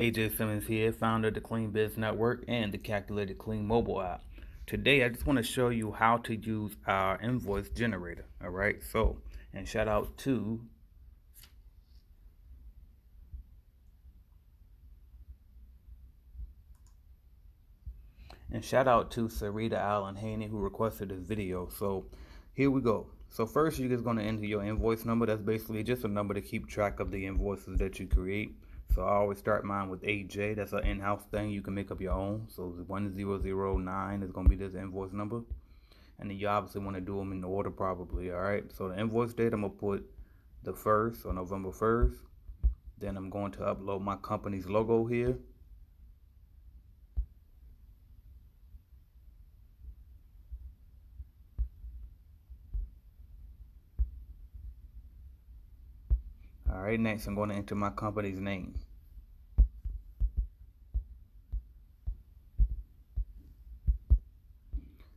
AJ Simmons here, founder of the Clean Biz Network and the Calculated Clean mobile app. Today, I just want to show you how to use our invoice generator. All right, so and shout out to Sarita Allen Haney who requested this video. So here we go. So first, you're just going to enter your invoice number. That's basically just a number to keep track of the invoices that you create. So I always start mine with AJ. That's an in-house thing. You can make up your own. So 1009 is going to be this invoice number. And then you obviously want to do them in order probably. All right. So the invoice date, I'm going to put the 1st or November 1st. Then I'm going to upload my company's logo here. All right, next I'm going to enter my company's name.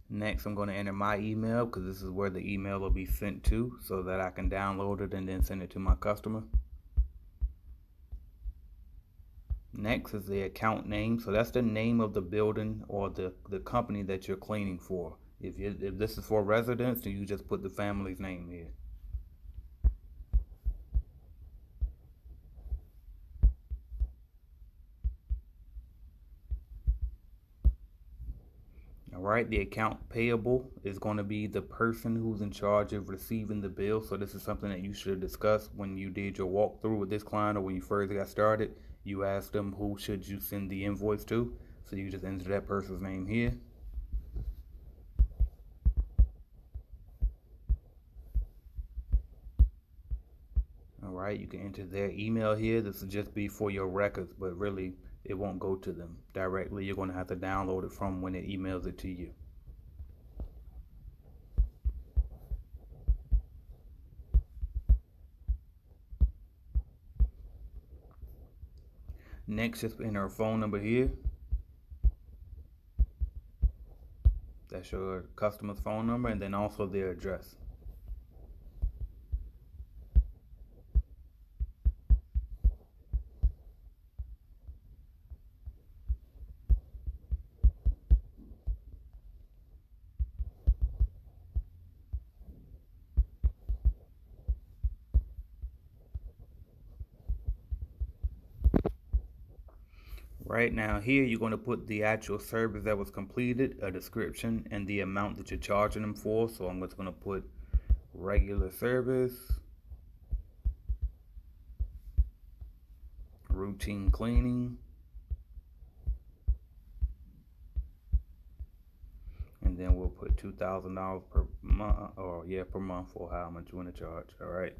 Next, I'm going to enter my email because this is where the email will be sent to so that I can download it and then send it to my customer. Next is the account name. So that's the name of the building or the company that you're cleaning for. If this is for residents, then you just put the family's name here. Alright, the account payable is going to be the person who's in charge of receiving the bill. So this is something that you should discuss when you did your walkthrough with this client or when you first got started. You asked them who should you send the invoice to. So you just enter that person's name here. Alright, you can enter their email here. This will just be for your records, but really it won't go to them directly. You're going to have to download it from when it emails it to you. Next, just enter a phone number here. That's your customer's phone number, and then also their address. Right now here you're going to put the actual service that was completed, a description, and the amount that you're charging them for. So I'm just going to put regular service, routine cleaning, and then we'll put $2,000 per month, or per month, or how much you want to charge. All right,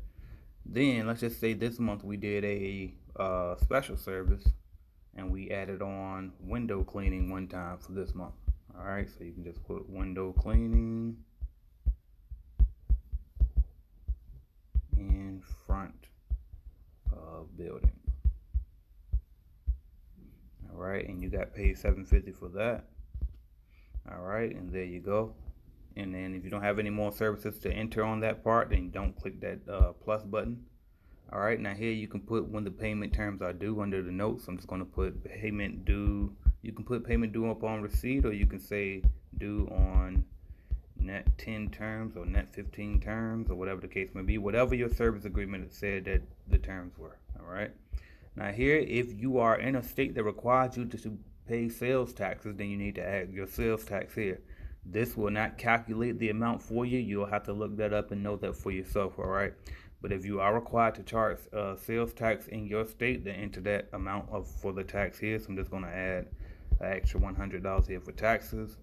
then let's just say this month we did a special service and we added on window cleaning one time for this month. All right, so you can just put window cleaning in front of building. All right, and you got paid $750 for that. All right, and there you go. And then if you don't have any more services to enter on that part, then don't click that plus button. All right, now here you can put when the payment terms are due under the notes. I'm just going to put payment due. You can put payment due upon receipt, or you can say due on net 10 terms or net 15 terms, or whatever the case may be. Whatever your service agreement said that the terms were. All right. Now here, if you are in a state that requires you to pay sales taxes, then you need to add your sales tax here. This will not calculate the amount for you. You'll have to look that up and know that for yourself. All right. But if you are required to charge sales tax in your state, then enter that amount for the tax here. So I'm just going to add an extra $100 here for taxes.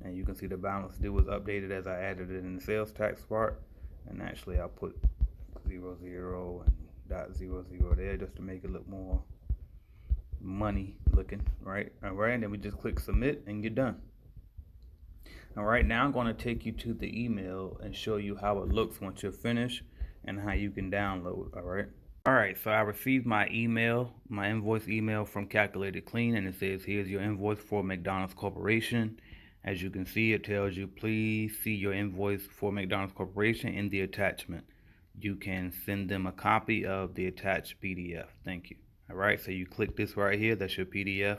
And you can see the balance due was updated as I added it in the sales tax part. And actually I'll put 00 and .00 there just to make it look more money looking, right? All right, and then we just click submit and you're done. All right, now I'm going to take you to the email and show you how it looks once you're finished and how you can download. All right, so I received my email, my invoice email from Calculated Clean, and it says here's your invoice for McDonald's Corporation. As you can see, it tells you please see your invoice for McDonald's Corporation in the attachment. You can send them a copy of the attached PDF. Thank you. All right, so you click this right here. That's your PDF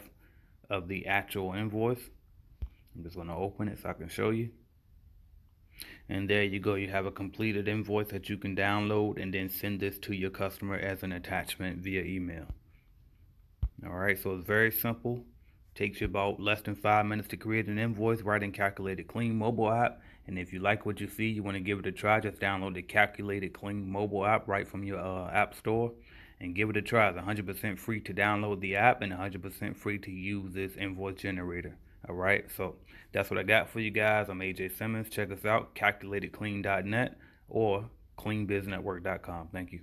of the actual invoice. I'm just going to open it so I can show you. And there you go. You have a completed invoice that you can download and then send this to your customer as an attachment via email. All right, so it's very simple. Takes you about less than 5 minutes to create an invoice, write in Calculated Clean mobile app. And if you like what you see, you want to give it a try, just download the Calculated Clean mobile app right from your app store and give it a try. It's 100% free to download the app and 100% free to use this invoice generator. All right, so that's what I got for you guys. I'm AJ Simmons. Check us out, calculatedclean.net or cleanbiznetwork.com. Thank you.